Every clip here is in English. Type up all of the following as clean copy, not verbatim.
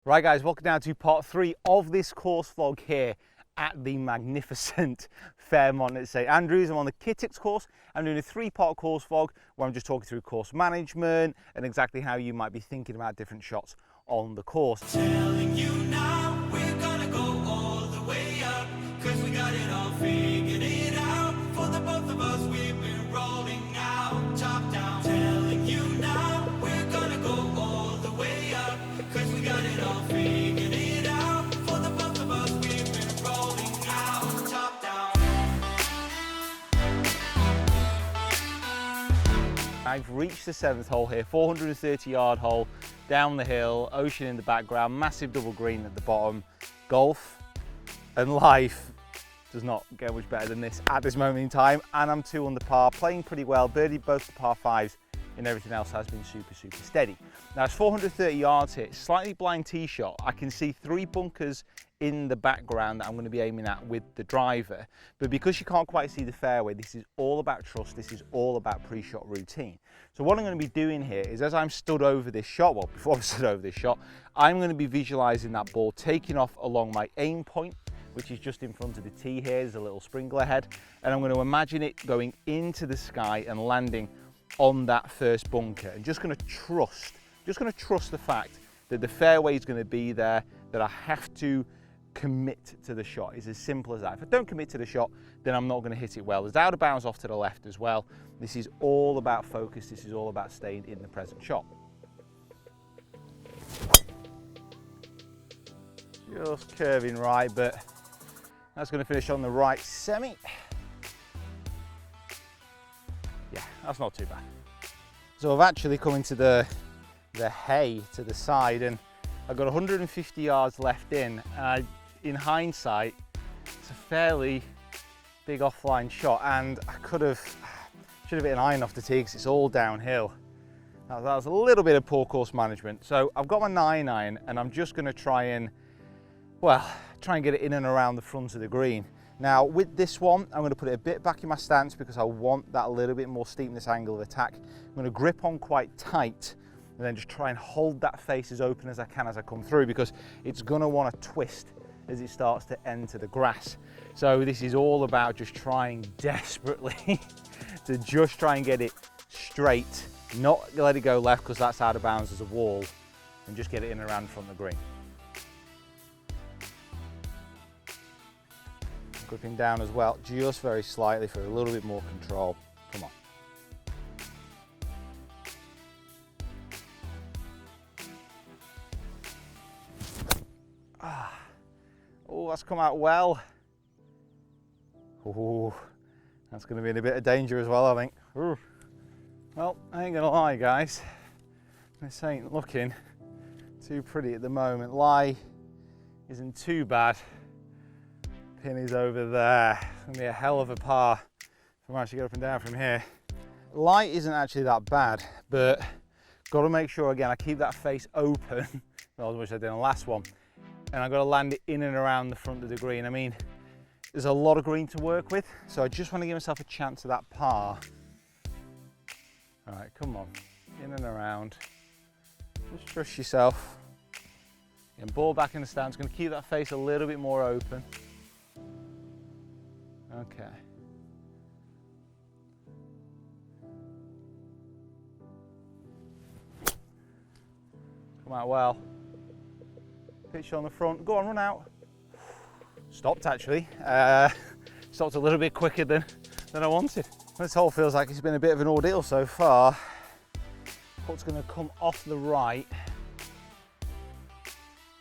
Right guys, welcome down to part 3 of this course vlog here at the magnificent Fairmont at St Andrews. I'm on the Kittocks course. I'm doing a 3-part course vlog where I'm just talking through course management and exactly how you might be thinking about different shots on the course. Telling you now, we're gonna go all the way up, 'cause we got it all figured it out. For the both of us, we've been rolling out, top down. Telling you now, we're gonna go all the way up, 'cause we got it all figured it out. For the both of us, we've been rolling out, top down. I've reached the 7th hole here, 430-yard hole, down the hill, ocean in the background, massive double green at the bottom. Golf and life does not get much better than this at this moment in time, and I'm 2 under par, playing pretty well, birdied both the par 5s, and everything else has been super steady. Now it's 430 yards here, slightly blind tee shot. I can see 3 bunkers in the background that I'm going to be aiming at with the driver, but because you can't quite see the fairway, this is all about trust, this is all about pre-shot routine. So what I'm going to be doing here is, as I'm stood over this shot, well before I stood over this shot, I'm going to be visualizing that ball taking off along my aim point, which is just in front of the tee here. There's a little sprinkler head, and I'm going to imagine it going into the sky and landing on that first bunker, and just going to trust the fact that the fairway is going to be there, that I have to commit to the shot. It's as simple as that. If I don't commit to the shot, then I'm not going to hit it well. There's out of bounds off to the left as well. This is all about focus. This is all about staying in the present shot. Just curving right, but that's going to finish on the right semi. Yeah, that's not too bad. So I've actually come into the hay to the side, and I've got 150 yards left in. In hindsight, it's a fairly big offline shot, and I should have hit an iron off the tee because it's all downhill. Now, that was a little bit of poor course management. So I've got my 9-iron, and I'm just going to try and get it in and around the front of the green. Now with this one, I'm going to put it a bit back in my stance because I want that little bit more steepness angle of attack. I'm going to grip on quite tight and then just try and hold that face as open as I can as I come through, because it's going to want to twist as it starts to enter the grass. So this is all about just trying desperately to just try and get it straight, not let it go left because that's out of bounds as a wall, and just get it in and around the front of the green. Gripping down as well, just very slightly for a little bit more control. Come on. Oh, that's come out well. Oh, that's going to be in a bit of danger as well, I think. Ooh. Well, I ain't gonna lie, guys. This ain't looking too pretty at the moment. Lie isn't too bad. Pin is over there. It's going to be a hell of a par if I manage to get up and down from here. Light isn't actually that bad, but got to make sure again I keep that face open, not as much as I did in the last one, and I've got to land it in and around the front of the green. I mean, there's a lot of green to work with, so I just want to give myself a chance at that par. All right, come on, in and around. Just trust yourself. And ball back in the stance. Going to keep that face a little bit more open. Okay. Come out well. Pitch on the front. Go on, run out. Stopped actually. Stopped a little bit quicker than I wanted. This hole feels like it's been a bit of an ordeal so far. Putt's going to come off the right.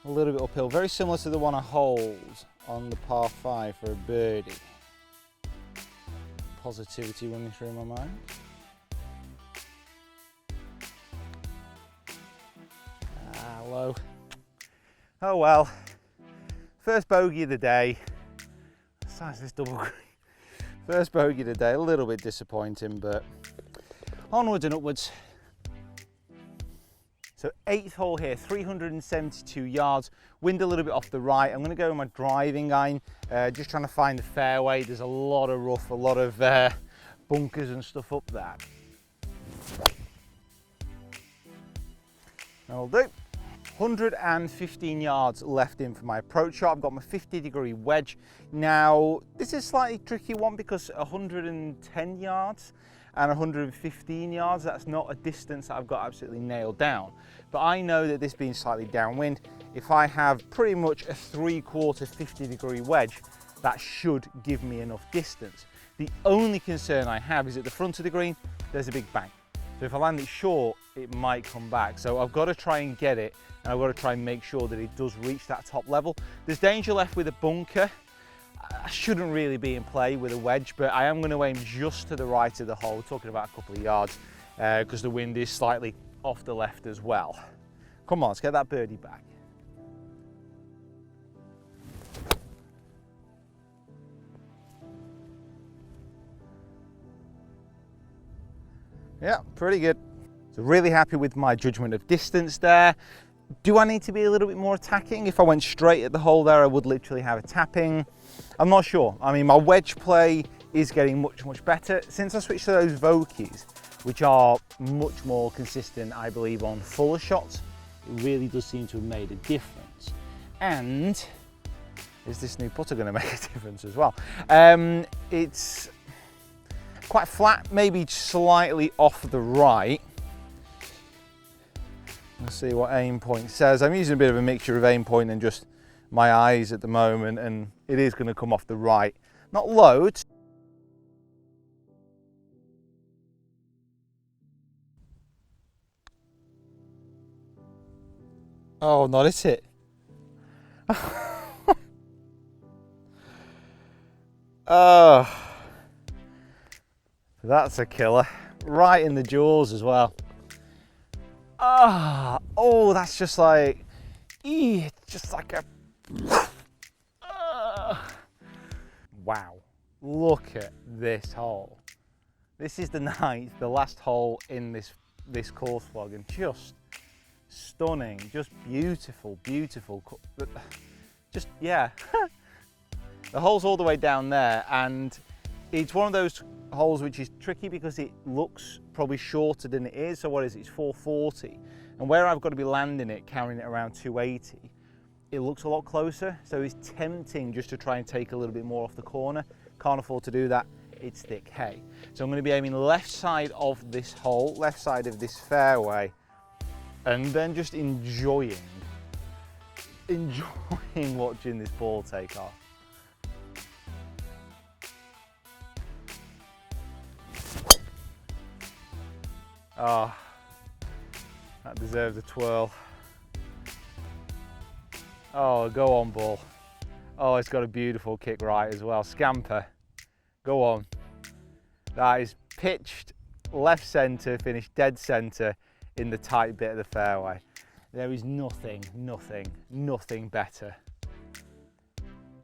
A little bit uphill. Very similar to the one I hold on the par 5 for a birdie. Positivity running through my mind. Low. Oh well. First bogey of the day. Besides this double green. First bogey of the day. A little bit disappointing, but onwards and upwards. So 8th hole here, 372 yards, wind a little bit off the right. I'm going to go with my driving iron, just trying to find the fairway. There's a lot of rough, a lot of bunkers and stuff up there. That'll do. 115 yards left in for my approach shot. I've got my 50-degree wedge. Now, this is a slightly tricky one because 110 yards and 115 yards, that's not a distance that I've got absolutely nailed down. But I know that this being slightly downwind, if I have pretty much a 3/4 50-degree wedge, that should give me enough distance. The only concern I have is at the front of the green, there's a big bank. So if I land it short, it might come back. So I've got to try and get it, and I've got to try and make sure that it does reach that top level. There's danger left with a bunker. I shouldn't really be in play with a wedge, but I am going to aim just to the right of the hole. We're talking about a couple of yards because the wind is slightly off the left as well. Come on, let's get that birdie back. Yeah, pretty good. So really happy with my judgment of distance there. Do I need to be a little bit more attacking? If I went straight at the hole there, I would literally have a tapping. I'm not sure. I mean, my wedge play is getting much, much better. Since I switched to those Vokeys, which are much more consistent, I believe, on fuller shots, it really does seem to have made a difference. And is this new putter going to make a difference as well? It's quite flat, maybe slightly off the right. Let's see what aim point says. I'm using a bit of a mixture of aim point and just my eyes at the moment, and it is going to come off the right. Not loads. Oh, not is it? Oh. That's a killer. Right in the jaws as well. Ah, oh, that's just like, just like a, wow. Look at this hole. This is the ninth, the last hole in this course vlog, and just stunning, just beautiful, beautiful. Just, yeah. The hole's all the way down there, and it's one of those holes which is tricky because it looks probably shorter than it is. So what is it? It's 440, and where I've got to be landing it, carrying it around 280, it looks a lot closer. So it's tempting just to try and take a little bit more off the corner. Can't afford to do that. It's thick hay. So I'm going to be aiming left side of this hole, left side of this fairway, and then just enjoying watching this ball take off. Oh, that deserves a twirl. Oh, go on, ball. Oh, it's got a beautiful kick right as well. Scamper. Go on. That is pitched left centre, finished dead centre in the tight bit of the fairway. There is nothing better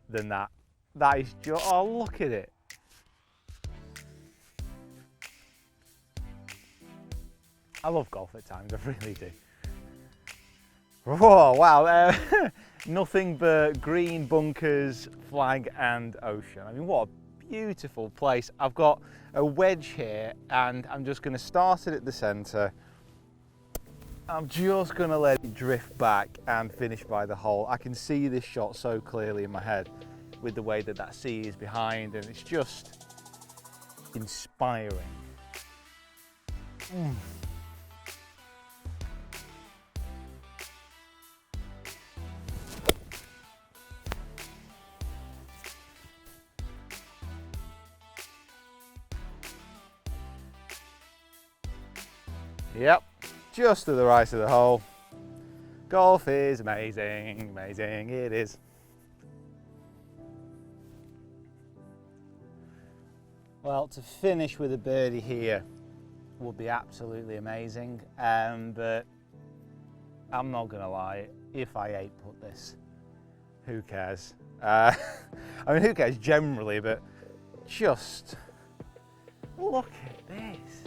than that. That is just, oh, look at it. I love golf at times, I really do. Whoa, wow, nothing but green, bunkers, flag and ocean. I mean, what a beautiful place. I've got a wedge here and I'm just going to start it at the centre. I'm just going to let it drift back and finish by the hole. I can see this shot so clearly in my head with the way that that sea is behind, and it's just inspiring. Yep, just to the right of the hole. Golf is amazing, amazing, it is. Well, to finish with a birdie here would be absolutely amazing, but I'm not gonna lie, if I 8-putt this, who cares? I mean, who cares generally, but just look at this.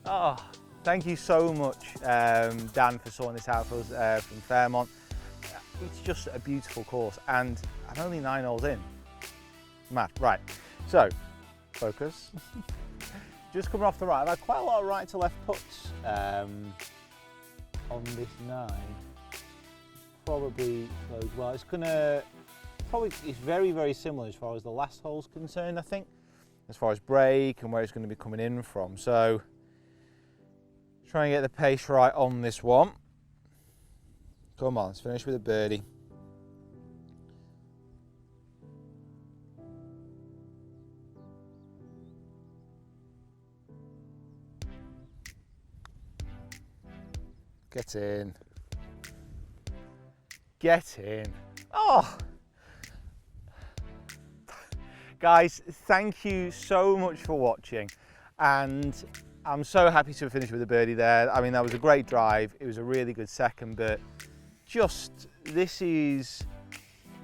Oh. Thank you so much, Dan, for sorting this out for us from Fairmont. It's just a beautiful course, and I'm only 9 holes in. Mad. Right, so focus. Just coming off the right. I've had quite a lot of right to left putts on this 9. probably goes well. It's gonna probably, it's very, very similar as far as the last hole's concerned, I think, as far as break and where it's going to be coming in from. So try and get the pace right on this one. Come on, let's finish with a birdie. Get in. Get in. Oh! Guys, thank you so much for watching. And I'm so happy to have finished with a birdie there. I mean, that was a great drive. It was a really good second, but this is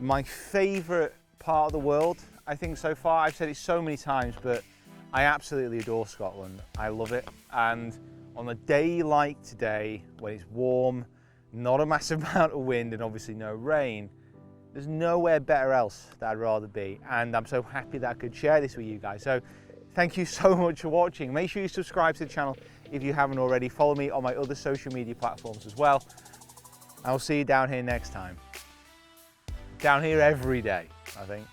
my favourite part of the world, I think, so far. I've said it so many times, but I absolutely adore Scotland. I love it. And on a day like today, when it's warm, not a massive amount of wind and obviously no rain, there's nowhere better else that I'd rather be. And I'm so happy that I could share this with you guys. So thank you so much for watching. Make sure you subscribe to the channel if you haven't already. Follow me on my other social media platforms as well. I'll see you down here next time. Down here every day, I think.